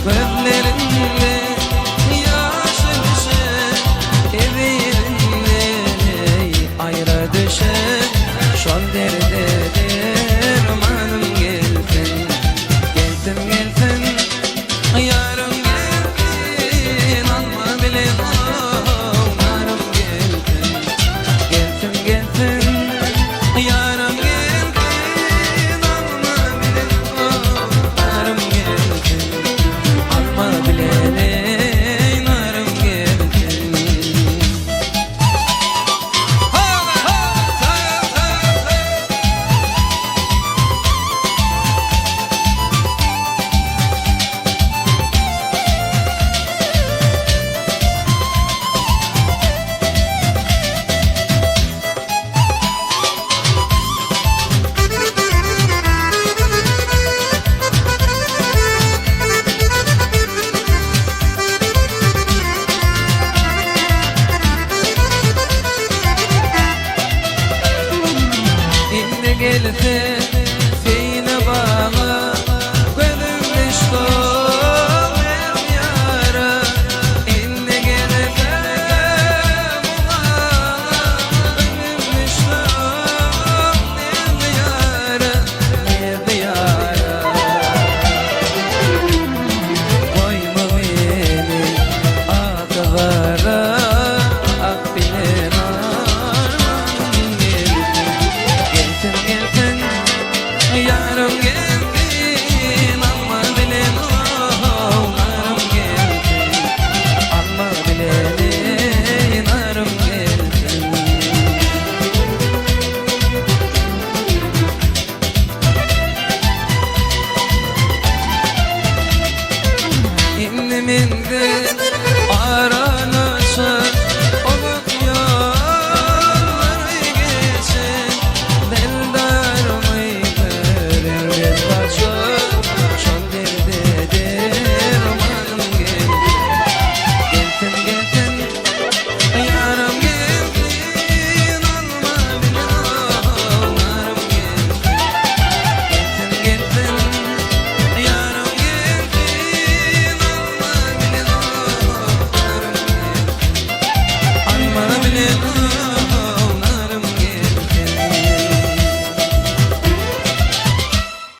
gözlerinde yaşı düşer, eviğinde ayrı düşer. Şol derde dermanım gelsin, gelsin gelsin yarım gelsin, alma bile narım gelsin, gelsin gelsin yarım gelsin, alma bile narım gelsin, alma bile narım gelsin. Gelse seyine bağla, gönlüm düştü el yara. İnne gelse bağla, gönlüm düştü el yara, el yara. Koyma beni akıvara, ak bilen armanım gelsin, gelsin yarım gelsin, alma bilen narım gelsin, alma bilen narım gelsin. İnneminde ara